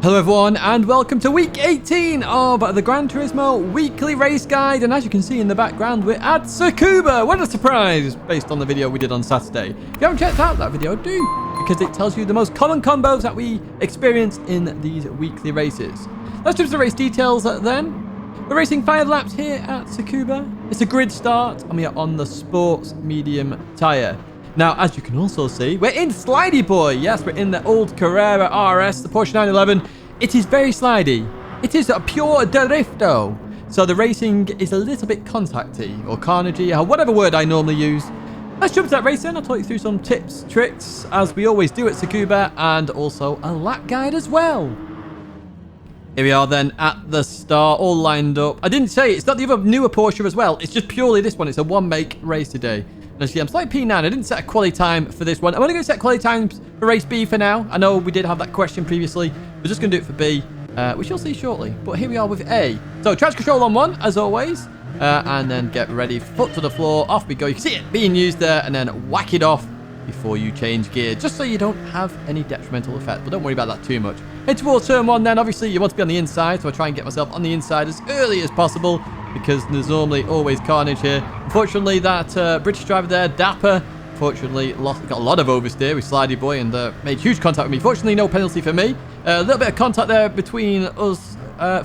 Hello everyone and welcome to week 18 of the Gran Turismo weekly race guide, and as you can see in the background we're at Tsukuba. What a surprise based on the video we did on Saturday. If you haven't checked out that video, do, because it tells you the most common combos that we experience in these weekly races. Let's jump to the race details then. We're racing 5 laps here at Tsukuba. It's a grid start and we are on the sports medium tyre. Now, as you can also see, we're in Slidey Boy. Yes, we're in the old Carrera RS, the Porsche 911. It is very slidey. It is a pure drifto. So the racing is a little bit contacty or carnagey, or whatever word I normally use. Let's jump to that race then. I'll talk you through some tips, tricks, as we always do at Tsukuba, and also a lap guide as well. Here we are then at the start, all lined up. I didn't say it's not the other newer Porsche as well. It's just purely this one. It's a one-make race today. As you see, I'm slightly P9. I didn't set a quality time for this one. I'm only going to set quality times for race B for now. I know we did have that question previously. We're just going to do it for B, which you'll see shortly. But here we are with A. So traction control on 1, as always. And then get ready. Foot to the floor. Off we go. You can see it being used there. And then whack it off before you change gear, just so you don't have any detrimental effect. But don't worry about that too much. Head towards turn 1 then. Obviously, you want to be on the inside. So I try and get myself on the inside as early as possible, because there's normally always carnage here. Unfortunately, that British driver there, Dapper, fortunately got a lot of oversteer with Slidey Boy and made huge contact with me. Fortunately, no penalty for me. A little bit of contact there between us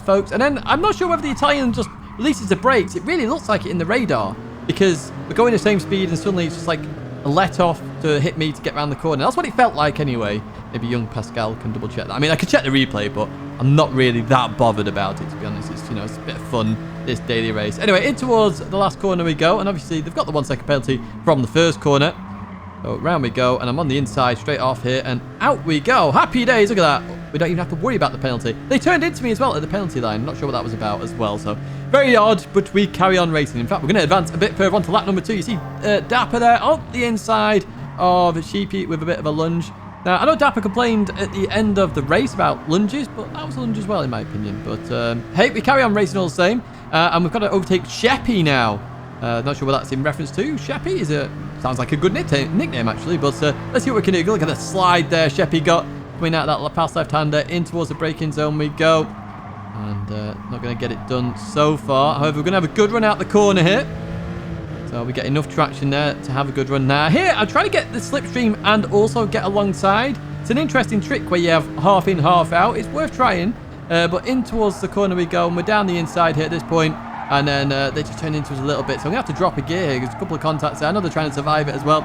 folks. And then I'm not sure whether the Italian just releases the brakes. It really looks like it in the radar, because we're going the same speed and suddenly it's just like a let off to hit me to get around the corner. That's what it felt like anyway. Maybe young Pascal can double check that. I mean, I could check the replay, but I'm not really that bothered about it, to be honest. It's, it's a bit of fun, this daily race. Anyway, in towards the last corner we go, and obviously they've got the 1 second penalty from the first corner. So round we go, and I'm on the inside straight off here, and out we go. Happy days, look at that. We don't even have to worry about the penalty. They turned into me as well at the penalty line. Not sure what that was about as well, so very odd, but we carry on racing. In fact, we're going to advance a bit further on to lap number 2. You see Dapper there on the inside of Sheepy with a bit of a lunge. Now, I know Dapper complained at the end of the race about lunges, but that was a lunge as well, in my opinion. But, hey, we carry on racing all the same. And we've got to overtake Sheppy now. Not sure what that's in reference to. Sheppy sounds like a good nickname, actually. But let's see what we can do. Look at the slide there Sheppy got. Coming out of that past left-hander, in towards the braking zone we go. And not going to get it done so far. However, we're going to have a good run out the corner here. So we get enough traction there to have a good run. Now here, I'm trying to get the slipstream and also get alongside. It's an interesting trick where you have half in, half out. It's worth trying. But in towards the corner we go, and we're down the inside here at this point. And then they just turn into us a little bit. So I'm going to have to drop a gear here. There's a couple of contacts there. I know they're trying to survive it as well.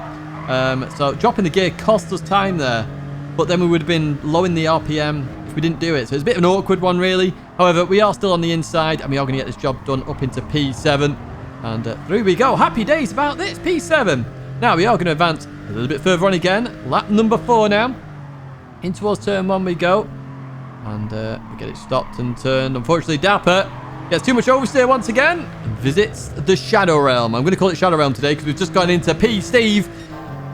So dropping the gear cost us time there. But then we would have been low in the RPM if we didn't do it. So it's a bit of an awkward one, really. However, we are still on the inside, and we are going to get this job done up into P7. And through we go. Happy days about this. P7. Now we are going to advance a little bit further on again. Lap number 4 now. In towards turn 1 we go. And we get it stopped and turned. Unfortunately, Dapper gets too much oversteer once again and visits the Shadow Realm. I'm going to call it Shadow Realm today because we've just gone into P. Steve.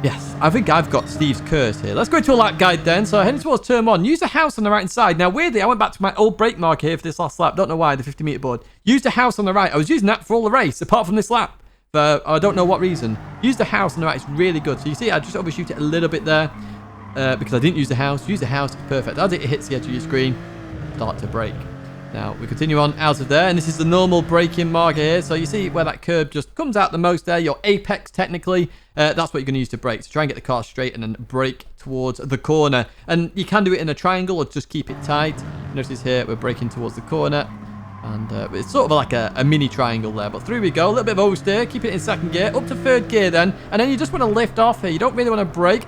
Yes, I think I've got Steve's curse here. Let's go into a lap guide then. So heading towards turn 1. Use the house on the right hand side. Now, weirdly, I went back to my old brake marker here for this last lap. Don't know why, the 50-meter board. Use the house on the right. I was using that for all the race, apart from this lap. I don't know what reason. Use the house on the right. It's really good. So you see, I just overshoot it a little bit there because I didn't use the house. Use the house. It's perfect. As it hits the edge of your screen, start to brake. Now, we continue on out of there, and this is the normal braking marker here. So you see where that curb just comes out the most there, your apex technically. That's what you're going to use to brake. So try and get the car straight and then brake towards the corner. And you can do it in a triangle or just keep it tight. Notice here, we're braking towards the corner. And it's sort of like a mini triangle there. But through we go, a little bit of oversteer, keep it in 2nd gear, up to 3rd gear then. And then you just want to lift off here. You don't really want to brake.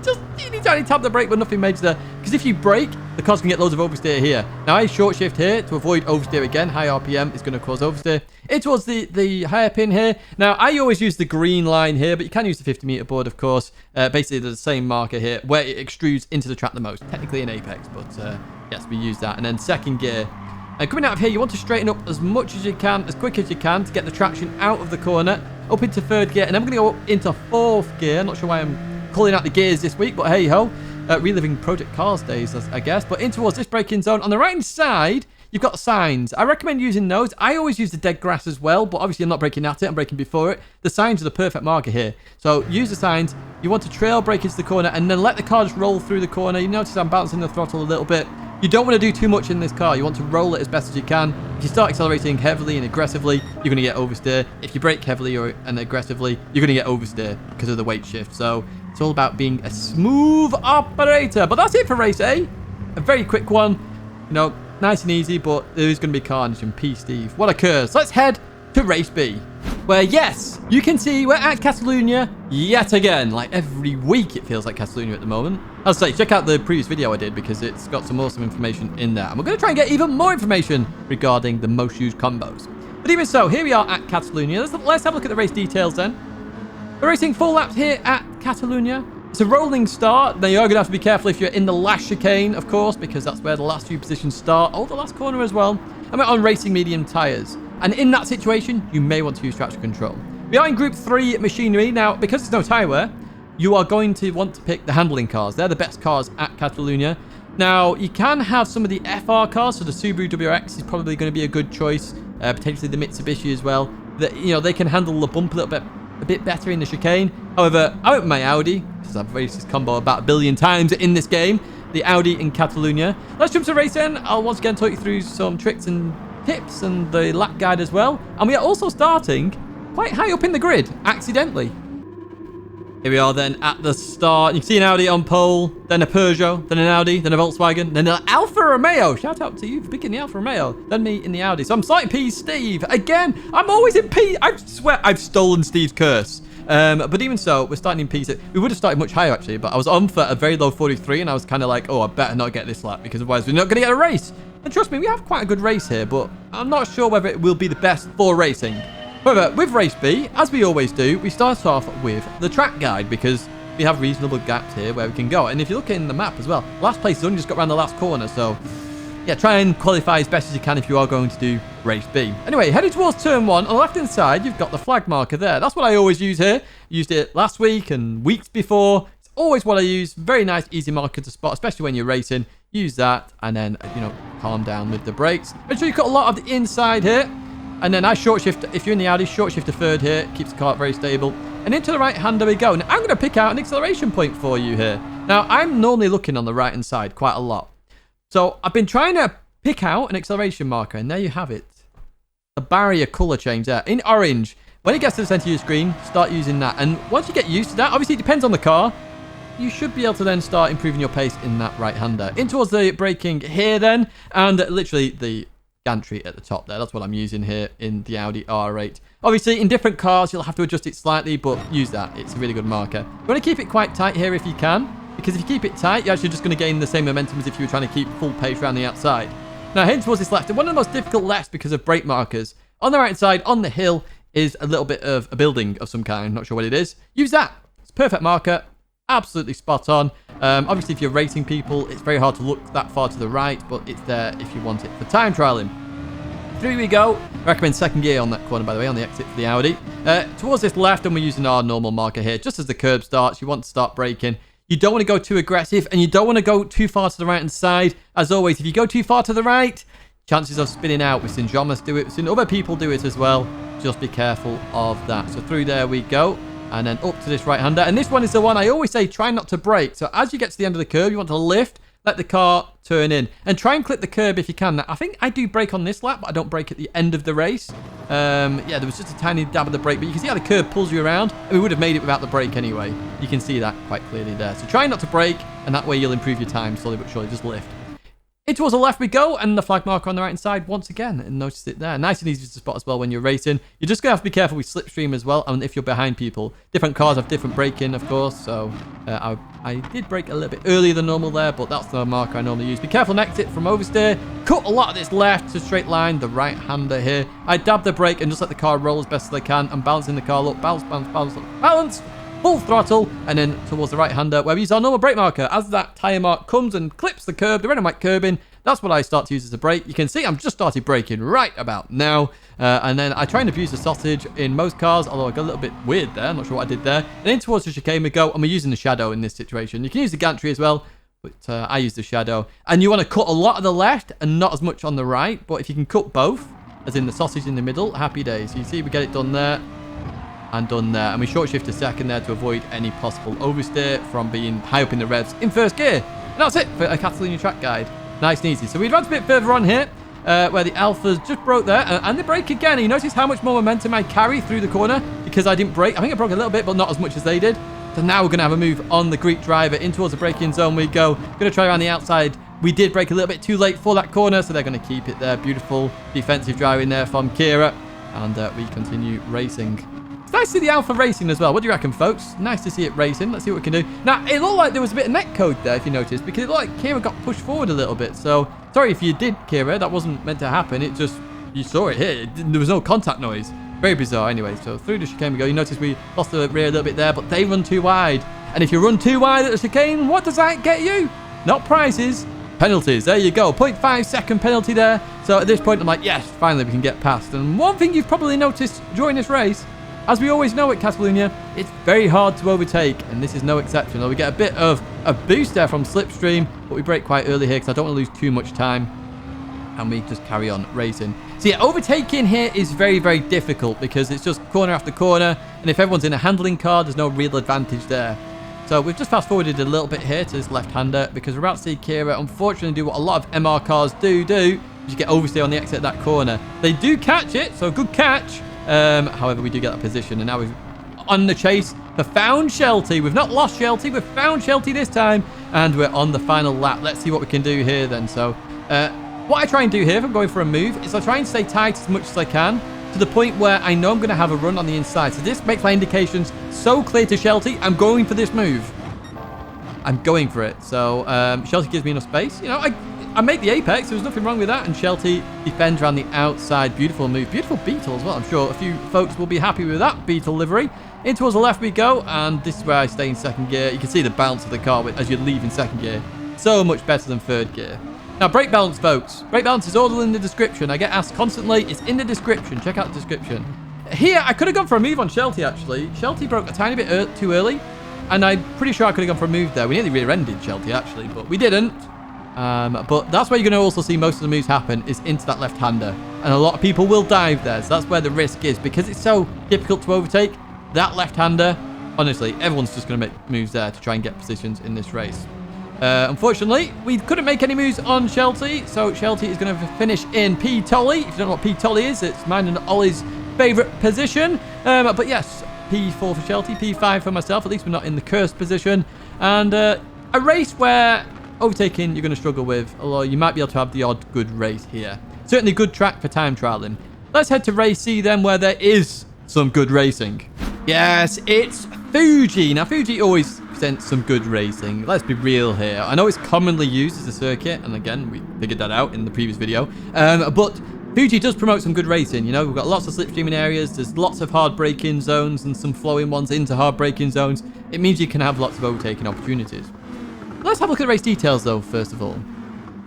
Just teeny tiny tap the brake, but nothing major there. Because if you brake, the car's going to get loads of oversteer here. Now, I short shift here to avoid oversteer again. High RPM is going to cause oversteer. In towards the higher pin here. Now, I always use the green line here, but you can use the 50-meter board, of course. Basically, there's the same marker here where it extrudes into the track the most. Technically an apex, but yes, we use that. And then 2nd gear. And coming out of here, you want to straighten up as much as you can, as quick as you can, to get the traction out of the corner. Up into 3rd gear. And then we're going to go up into 4th gear. Not sure why I'm calling out the gears this week, but hey ho, reliving Project Cars days, I guess. But in towards this braking zone on the right hand side, you've got signs. I recommend using those. I always use the dead grass as well, but obviously I'm not braking at it, I'm braking before it. The signs are the perfect marker here, so use the signs. You want to trail brake into the corner and then let the car just roll through the corner. You notice I'm bouncing the throttle a little bit You don't want to do too much in this car. You want to roll it as best as you can. If you start accelerating heavily and aggressively, you're going to get oversteer. If you brake heavily and aggressively, you're going to get oversteer because of the weight shift. So it's all about being a smooth operator. But that's it for race A. A very quick one. You know, nice and easy, but there is going to be carnage and P, Steve. What occurs? Let's head to race B, where, yes, you can see we're at Catalunya yet again. Like every week it feels like Catalunya at the moment. I'll say, check out the previous video I did because it's got some awesome information in there. And we're going to try and get even more information regarding the most used combos. But even so, here we are at Catalunya. Let's have a look at the race details then. We're racing 4 laps here at Catalunya. It's a rolling start. Now, you are going to have to be careful if you're in the last chicane, of course, because that's where the last few positions start. Oh, the last corner as well. And we're on racing medium tyres. And in that situation, you may want to use traction control. We are in Group 3 machinery. Now, because there's no tyre wear, you are going to want to pick the handling cars. They're the best cars at Catalunya. Now, you can have some of the FR cars, so the Subaru WRX is probably going to be a good choice. Potentially the Mitsubishi as well. They can handle the bump a bit better in the chicane. However, I went with my Audi, because I've raced this combo about 1 billion times in this game. The Audi in Catalunya. Let's jump to racing. I'll once again talk you through some tricks and tips and the lap guide as well. And we are also starting quite high up in the grid, accidentally. Here we are then at the start. You can see an Audi on pole, then a Peugeot, then an Audi, then a Volkswagen, then an Alfa Romeo. Shout out to you for picking the Alfa Romeo. Then me in the Audi. So I'm starting P, Steve. Again, I'm always in P. I swear I've stolen Steve's curse. But even so, we're starting in P. We would have started much higher actually, but I was on for a very low 43 and I was kind of like, oh, I better not get this lap because otherwise we're not going to get a race. And trust me, we have quite a good race here, but I'm not sure whether it will be the best for racing. However, with race B, as we always do, we start off with the track guide because we have reasonable gaps here where we can go. And if you look in the map as well, last place has only just got around the last corner. So, yeah, try and qualify as best as you can if you are going to do race B. Anyway, heading towards turn 1. On the left-hand side, you've got the flag marker there. That's what I always use here. Used it last week and weeks before. It's always what I use. Very nice, easy marker to spot, especially when you're racing. Use that and then, calm down with the brakes. Make sure you cut a lot of the inside here. And then I short shift, if you're in the Audi, short shift to third here. Keeps the car very stable. And into the right hand, there we go. Now, I'm going to pick out an acceleration point for you here. Now, I'm normally looking on the right hand side quite a lot. So, I've been trying to pick out an acceleration marker. And there you have it. The barrier color change there. In orange. When it gets to the center of your screen, start using that. And once you get used to that, obviously it depends on the car. You should be able to then start improving your pace in that right-hander. In towards the braking here then. And literally the gantry at the top there. That's what I'm using here in the Audi R8. Obviously, in different cars, you'll have to adjust it slightly, but use that. It's a really good marker. You want to keep it quite tight here if you can, because if you keep it tight, you're actually just going to gain the same momentum as if you were trying to keep full pace around the outside. Now, heading towards this left, one of the most difficult lefts because of brake markers. On the right side, on the hill, is a little bit of a building of some kind. Not sure what it is. Use that. It's a perfect marker. Absolutely spot on. Obviously, if you're racing people, it's very hard to look that far to the right, but it's there if you want it for time trialing. Through we go. I recommend second gear on that corner, by the way, on the exit for the Audi. Towards this left, and we're using our normal marker here. Just as the curb starts, you want to start braking. You don't want to go too aggressive, and you don't want to go too far to the right-hand side. As always, if you go too far to the right, chances of spinning out. We've seen Jomas do it. We've seen other people do it as well. Just be careful of that. So through there we go. And then up to this right-hander. And this one is the one I always say, try not to brake. So as you get to the end of the curb, you want to lift, let the car turn in. And try and clip the curb if you can. Now, I think I do brake on this lap, but I don't brake at the end of the race. Yeah, there was just a tiny dab of the brake. But you can see how the curb pulls you around. And we would have made it without the brake anyway. You can see that quite clearly there. So try not to brake. And that way you'll improve your time slowly but surely. Just lift. In towards the left we go, and the flag marker on the right hand side once again, and notice it there. Nice and easy to spot as well when you're racing. You're just going to have to be careful with slipstream as well, and if you're behind people. Different cars have different braking, of course, so I did brake a little bit earlier than normal there, but that's the marker I normally use. Be careful and exit from oversteer. Cut a lot of this left to straight line, the right-hander here. I dab the brake and just let the car roll as best as I can, and balancing the car up, balance. Full throttle, and then towards the right-hander where we use our normal brake marker. As that tyre mark comes and clips the curb, the red and white curbing, that's what I start to use as a brake. You can see I'm just started braking right about now. And then I try and abuse the sausage in most cars, although I got a little bit weird there. I'm not sure what I did there. And in towards the chicane we go, and we're using the shadow in this situation. You can use the gantry as well, but I use the shadow. And you want to cut a lot of the left and not as much on the right. But if you can cut both, as in the sausage in the middle, happy days. You see we get it done there. And done there. And we short shift a second there to avoid any possible oversteer from being high up in the revs in first gear. And that's it for a Catalunya track guide. Nice and easy. So we advance a bit further on here, where the Alphas just broke there, and they break again. You notice how much more momentum I carry through the corner because I didn't brake. I think I broke a little bit, but not as much as they did. So now we're going to have a move on the Greek driver in towards the braking zone we go. Going to try around the outside. We did brake a little bit too late for that corner, so they're going to keep it there. Beautiful defensive driving there from Kira. And we continue racing. It's nice to see the Alpha racing as well. What do you reckon, folks? Nice to see it racing. Let's see what we can do. Now, it looked like there was a bit of netcode there, if you noticed, because it looked like Kira got pushed forward a little bit. So, sorry if you did, Kira. That wasn't meant to happen. It just, you saw it here. There was no contact noise. Very bizarre anyway. So, through the chicane we go. You notice we lost the rear a little bit there, but they run too wide. And if you run too wide at the chicane, what does that get you? Not prizes. Penalties. There you go. 0.5 second penalty there. So at this point, I'm like, yes, finally we can get past. And one thing you've probably noticed during this race, as we always know at Catalunya, it's very hard to overtake. And this is no exception. We get a bit of a boost there from slipstream, but we brake quite early here because I don't want to lose too much time. And we just carry on racing. So yeah, overtaking here is very, very difficult because it's just corner after corner. And if everyone's in a handling car, there's no real advantage there. So we've just fast forwarded a little bit here to this left-hander because we're about to see Kira unfortunately do what a lot of MR cars do, you get oversteer on the exit of that corner. They do catch it, so good catch. However, we do get that position, and now we're on the chase for found Shelty. We've not lost Shelty, we've found Shelty this time, and we're on the final lap. Let's see what we can do here then. So what I try and do here if I'm going for a move is I try and stay tight as much as I can, to the point where I know I'm going to have a run on the inside. So this makes my indications so clear to Shelty. I'm going for this move. I'm going for it. So Shelty gives me enough space. You know, I make the apex. There's nothing wrong with that. And Shelty defends around the outside. Beautiful move. Beautiful Beetle as well. I'm sure a few folks will be happy with that Beetle livery. In towards the left we go. And this is where I stay in second gear. You can see the bounce of the car as you leave in second gear. So much better than third gear. Now, brake balance, folks. Brake balance is all in the description. I get asked constantly. It's in the description. Check out the description. Here, I could have gone for a move on Shelty, actually. Shelty broke a tiny bit too early, and I'm pretty sure I could have gone for a move there. We nearly rear-ended Shelty, actually, but we didn't. But that's where you're going to also see most of the moves happen, is into that left-hander. And a lot of people will dive there, so that's where the risk is. Because it's so difficult to overtake, that left-hander, honestly, everyone's just going to make moves there to try and get positions in this race. Unfortunately, we couldn't make any moves on Shelty, so Shelty is going to finish in P-Tolly. If you don't know what P-Tolly is, it's mine and Ollie's favourite position. But yes, P4 for Shelty, P5 for myself. At least we're not in the cursed position. And a race where overtaking you're going to struggle with, although you might be able to have the odd good race here. Certainly good track for time trialing. Let's head to race C then, where there is some good racing. Yes, it's Fuji. Now, Fuji always presents some good racing. Let's be real here. I know it's commonly used as a circuit, and again, we figured that out in the previous video. But Fuji does promote some good racing. You know, we've got lots of slipstreaming areas. There's lots of hard braking zones and some flowing ones into hard braking zones. It means you can have lots of overtaking opportunities. Let's have a look at the race details, though, first of all.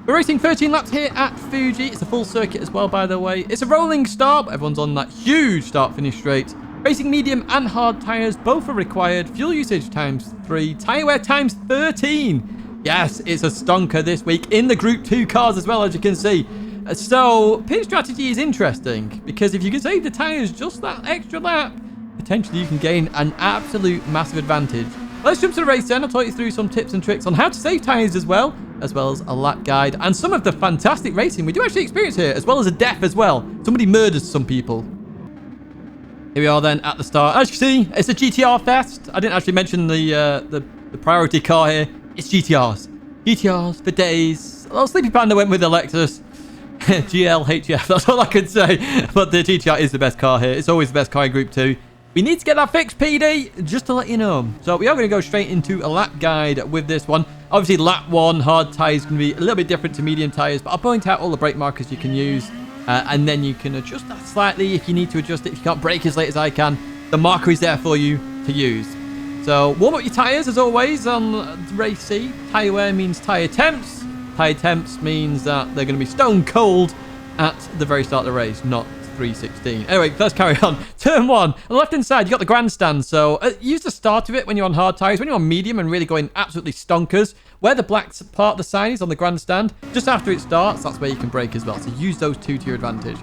We're racing 13 laps here at Fuji. It's a full circuit as well, by the way. It's a rolling start. Everyone's on that huge start-finish straight. Racing medium and hard tyres, both are required. Fuel usage ×3. Tyre wear ×13. Yes, it's a stonker this week in the Group 2 cars as well, as you can see. So, pit strategy is interesting, because if you can save the tyres just that extra lap, potentially you can gain an absolute massive advantage. Let's jump to the race then. I'll talk you through some tips and tricks on how to save tyres as well as a lap guide, and some of the fantastic racing we do actually experience here, as well as a death as well. Somebody murders some people. Here we are then at the start. As you can see, it's a GTR fest. I didn't actually mention the priority car here. It's GTRs. GTRs for days. Well, Sleepy Panda went with the Lexus. GL, HF, that's all I could say. But the GTR is the best car here. It's always the best car in Group 2. We need to get that fixed, PD, just to let you know. So we are going to go straight into a lap guide with this one. Obviously, lap 1, hard tyres going to be a little bit different to medium tyres, but I'll point out all the brake markers you can use. And then you can adjust that slightly if you need to adjust it. If you can't brake as late as I can, the marker is there for you to use. So warm up your tyres as always on race C. Tyre wear means tyre temps. Tyre temps means that they're going to be stone cold at the very start of the race, not 3:16. Anyway, let's carry on. Turn 1. On the left hand side, you got the grandstand. So use the start of it when you're on hard tyres. When you're on medium and really going absolutely stonkers, where the black part of the sign is on the grandstand, just after it starts, that's where you can brake as well. So use those two to your advantage.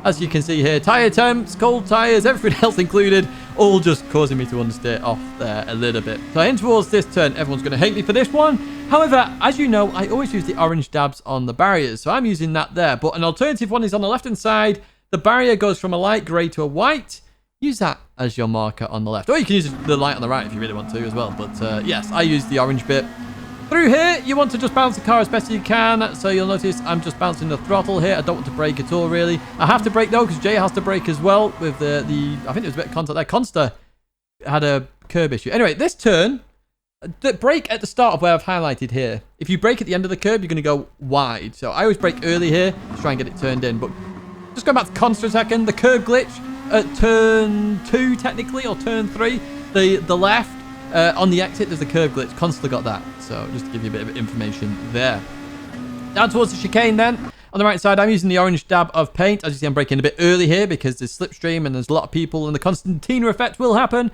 As you can see here, tyre temps, cold tyres, everything else included, all just causing me to understeer off there a little bit. So in towards this turn, everyone's going to hate me for this one. However, as you know, I always use the orange dabs on the barriers, so I'm using that there. But an alternative one is on the left-hand side. The barrier goes from a light grey to a white. Use that as your marker on the left. Or you can use the light on the right if you really want to as well. But yes, I use the orange bit. Through here, you want to just bounce the car as best as you can. So you'll notice I'm just bouncing the throttle here. I don't want to brake at all, really. I have to brake, though, because Jay has to brake as well with the I think there was a bit of contact there. Consta had a curb issue. Anyway, this turn, the brake at the start of where I've highlighted here. If you brake at the end of the curb, you're going to go wide. So I always brake early here to try and get it turned in. But just going back to Consta a second, the curb glitch at turn 2, technically, or turn 3, the left, on the exit, there's a curb glitch. Constantly got that. So just to give you a bit of information there. Down towards the chicane then. On the right side, I'm using the orange dab of paint. As you see, I'm braking a bit early here because there's slipstream and there's a lot of people and the Constantina effect will happen.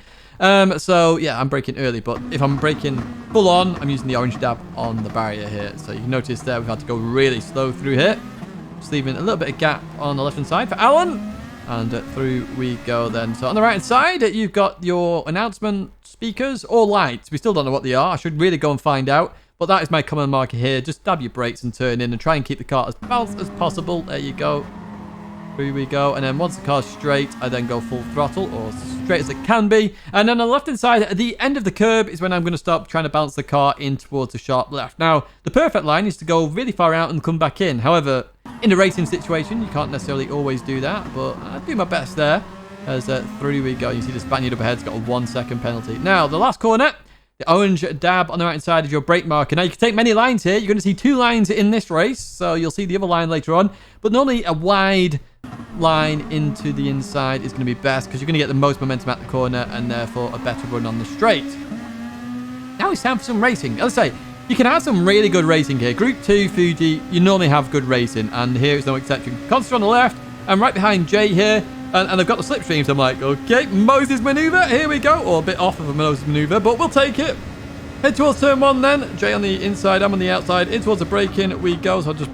So yeah, I'm braking early. But if I'm braking full on, I'm using the orange dab on the barrier here. So you can notice there we've had to go really slow through here. Just leaving a little bit of gap on the left-hand side for Alan. And through we go then. So on the right-hand side, you've got your announcement speakers or lights. We still don't know what they are. I should really go and find out. But that is my common marker here. Just dab your brakes and turn in and try and keep the car as balanced as possible. There you go. Through we go. And then once the car's straight, I then go full throttle or as straight as it can be. And then on the left-hand side, at the end of the curb is when I'm going to stop trying to bounce the car in towards the sharp left. Now, the perfect line is to go really far out and come back in. However, in a racing situation, you can't necessarily always do that, but I do my best there. As through we go. You see the Spaniard up ahead's got a 1-second penalty. Now, the last corner, the orange dab on the right-hand side is your brake marker. Now, you can take many lines here. You're going to see 2 lines in this race, so you'll see the other line later on. But normally, a wide line into the inside is going to be best because you're going to get the most momentum at the corner and therefore a better run on the straight. Now it's time for some racing. As I say, you can have some really good racing here. Group 2, Fuji, you normally have good racing, and here is no exception. Consta on the left, and right behind Jay here, and they've got the slipstreams. I'm like, okay, Moses maneuver, here we go. Or a bit off of a Moses maneuver, but we'll take it. Head towards turn 1 then. Jay on the inside, I'm on the outside. In towards the braking we go, so I just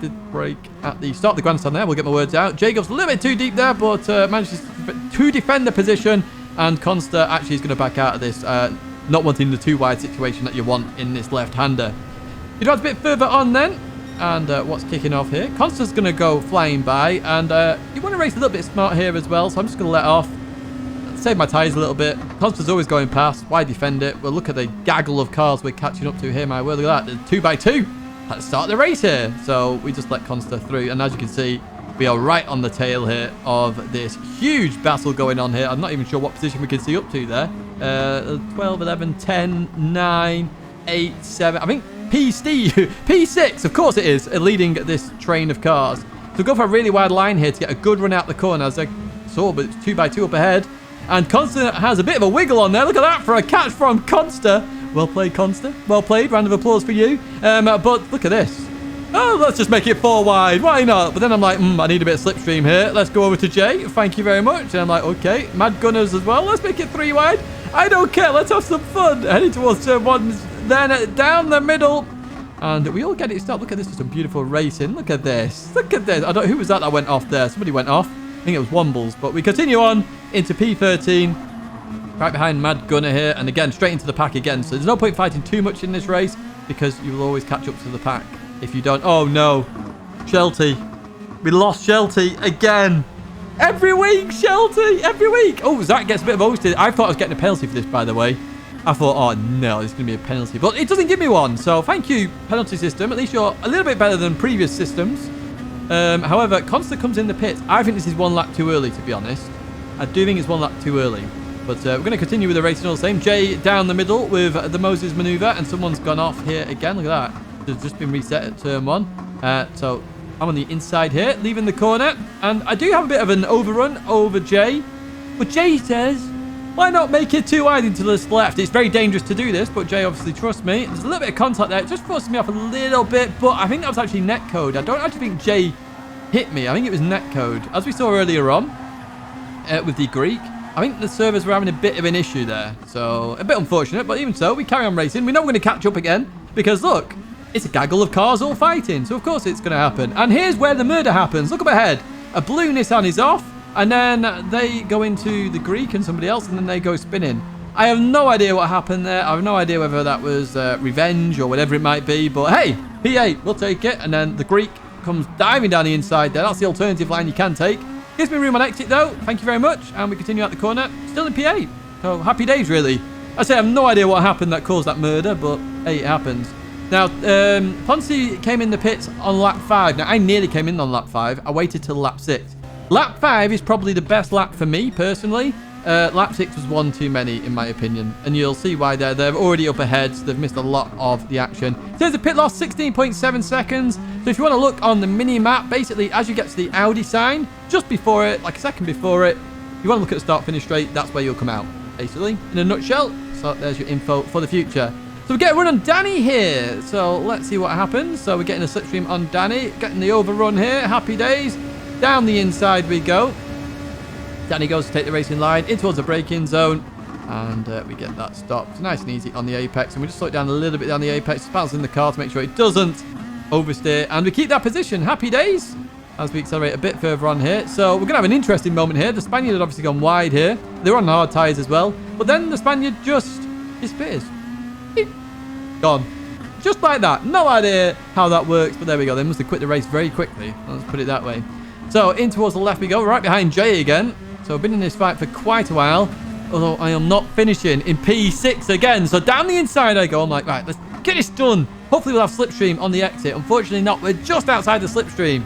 did brake at the start of the grandstand there. We'll get my words out. Jay goes a little bit too deep there, but manages to defend the position, and Consta actually is going to back out of this. Not wanting the too wide situation that you want in this left-hander. You drive a bit further on then, and what's kicking off here? Consta's going to go flying by, and you want to race a little bit smart here as well, so I'm just going to let off, save my tyres a little bit. Consta's always going past. Why defend it? Well, look at the gaggle of cars we're catching up to here, my word. Look at that. 2x2 at the start of the race here. So we just let Consta through, and as you can see, we are right on the tail here of this huge battle going on here. I'm not even sure what position we can see up to there. 12, 11, 10, 9, 8, 7. I think P6, of course it is, leading this train of cars. So go for a really wide line here to get a good run out the corner. As I saw, but it's 2x2 up ahead. And Consta has a bit of a wiggle on there. Look at that for a catch from Consta. Well played, Consta. Well played. Round of applause for you. But look at this. Oh, let's just make it 4 wide. Why not? But then I'm like, I need a bit of slipstream here. Let's go over to Jay. Thank you very much. And I'm like, okay. Mad Gunners as well. Let's make it 3 wide. I don't care. Let's have some fun. Heading towards turn 1. Then down the middle. And we all get it. Start. Look at this for some beautiful racing. Look at this. Look at this. I don't. Who was that went off there? Somebody went off. I think it was Wombles. But we continue on into P13. Right behind Mad Gunner here. And again, straight into the pack again. So there's no point fighting too much in this race because you will always catch up to the pack. If you don't... Oh, no. Shelty. We lost Shelty again. Every week, Shelty. Every week. Oh, Zach gets a bit of roasted. I thought I was getting a penalty for this, by the way. I thought, oh, no, there's going to be a penalty. But it doesn't give me one. So thank you, penalty system. At least you're a little bit better than previous systems. However, Consta comes in the pit. I think this is 1 lap too early, to be honest. I do think it's 1 lap too early. But we're going to continue with the racing all the same. Jay down the middle with the Moses maneuver. And someone's gone off here again. Look at that. It's just been reset at turn 1. So I'm on the inside here, leaving the corner. And I do have a bit of an overrun over Jay. But Jay says, why not make it 2 wide into the left? It's very dangerous to do this, but Jay obviously trusts me. There's a little bit of contact there. It just forces me off a little bit, but I think that was actually netcode. I don't actually think Jay hit me. I think it was netcode. As we saw earlier on with the Greek, I think the servers were having a bit of an issue there. So a bit unfortunate, but even so, we carry on racing. We know we're going to catch up again because look, it's a gaggle of cars all fighting, so of course it's going to happen. And here's where the murder happens. Look up ahead. A blue Nissan is off. And then they go into the Greek and somebody else, and then they go spinning. I have no idea what happened there. I have no idea whether that was revenge or whatever it might be. But hey, P8, we'll take it. And then the Greek comes diving down the inside there. That's the alternative line you can take. Gives me room on exit, though. Thank you very much. And we continue out the corner. Still in P8. So happy days, really. I say I have no idea what happened that caused that murder, but hey, it happens. Now, Ponzi came in the pits on lap 5. Now, I nearly came in on lap 5. I waited till lap 6. Lap 5 is probably the best lap for me, personally. Lap 6 was one too many, in my opinion. And you'll see why they're already up ahead. So they've missed a lot of the action. There's a pit loss, 16.7 seconds. So if you want to look on the mini-map, basically, as you get to the Audi sign, just before it, like a second before it, you want to look at the start-finish straight, that's where you'll come out, basically, in a nutshell. So there's your info for the future. So we get a run on Danny here. So let's see what happens. So we're getting a slipstream on Danny. Getting the overrun here. Happy days. Down the inside we go. Danny goes to take the racing line in towards the braking zone. And we get that stopped. Nice and easy on the apex. And we just slow it down a little bit down the apex. Balancing the car to make sure it doesn't oversteer. And we keep that position. Happy days. As we accelerate a bit further on here. So we're going to have an interesting moment here. The Spaniard had obviously gone wide here. They're on hard tyres as well. But then the Spaniard just disappears. Gone. Just like that. No idea how that works. But there we go. They must have quit the race very quickly. Let's put it that way. So in towards the left we go. Right behind Jay again. So I've been in this fight for quite a while. Although I am not finishing in P6 again. So down the inside I go. I'm like, right, let's get this done. Hopefully we'll have slipstream on the exit. Unfortunately not. We're just outside the slipstream.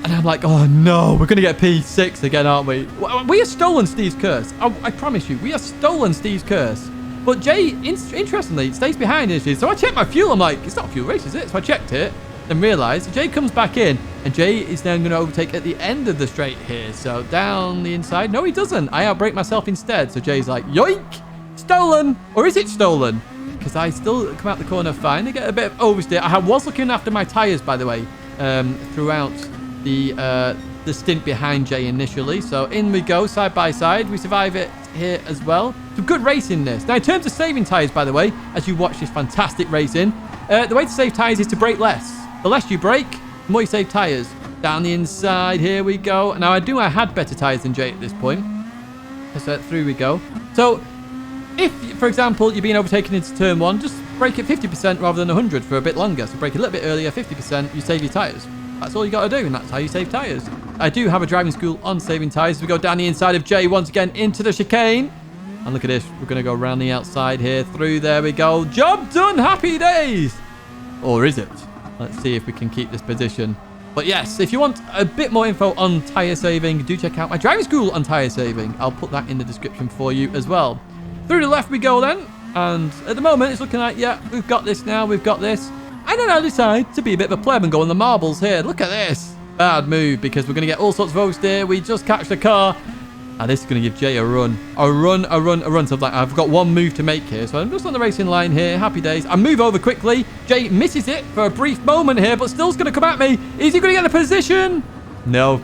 And I'm like, oh no, we're going to get P6 again, aren't we? We have stolen Steve's curse. I promise you, we have stolen Steve's curse. But Jay, interestingly, stays behind initially. So I checked my fuel. I'm like, it's not a fuel race, is it? So I checked it and realised Jay comes back in. And Jay is then going to overtake at the end of the straight here. So down the inside. No, he doesn't. I outbrake myself instead. So Jay's like, yoink, stolen. Or is it stolen? Because I still come out the corner fine. They get a bit of oversteer. I was looking after my tyres, by the way, throughout the stint behind Jay initially. So in we go, side by side. We survive it here as well. Some good racing this. Now in terms of saving tyres, by the way, as you watch this fantastic racing, the way to save tyres is to brake less. The less you brake, the more you save tyres. Down the inside, here we go. Now I had better tyres than Jay at this point. So through we go. So if, for example, you're being overtaken into turn 1, just brake it 50% rather than 100 for a bit longer. So brake a little bit earlier, 50%, you save your tyres. That's all you got to do, and that's how you save tyres. I do have a driving school on saving tyres. We go down the inside of Jay once again into the chicane. And look at this. We're going to go around the outside here. Through. There we go. Job done. Happy days. Or is it? Let's see if we can keep this position. But yes, if you want a bit more info on tyre saving, do check out my driving school on tyre saving. I'll put that in the description for you as well. Through the left we go then. And at the moment, it's looking like, yeah, we've got this now. We've got this. And then I decide to be a bit of a pleb and go on the marbles here. Look at this. Bad move because we're going to get all sorts of oversteer. We just catch the car. And this is going to give Jay a run. A run. So I've got one move to make here. So I'm just on the racing line here. Happy days. I move over quickly. Jay misses it for a brief moment here, but still's going to come at me. Is he going to get a position? No.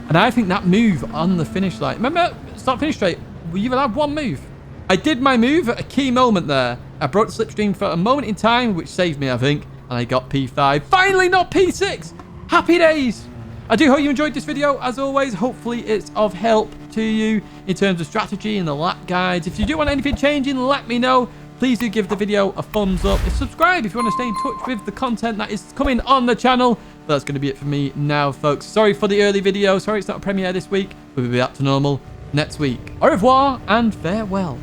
And I think that move on the finish line. Remember, start finish straight. You've allowed one move. I did my move at a key moment there. I broke the slipstream for a moment in time, which saved me, I think. And I got P5. Finally, not P6. Happy days. I do hope you enjoyed this video. As always, hopefully it's of help to you in terms of strategy and the lap guides. If you do want anything changing, let me know. Please do give the video a thumbs up. Subscribe if you want to stay in touch with the content that is coming on the channel. That's going to be it for me now, folks. Sorry for the early video. Sorry it's not a premiere this week. We'll be back to normal next week. Au revoir and farewell.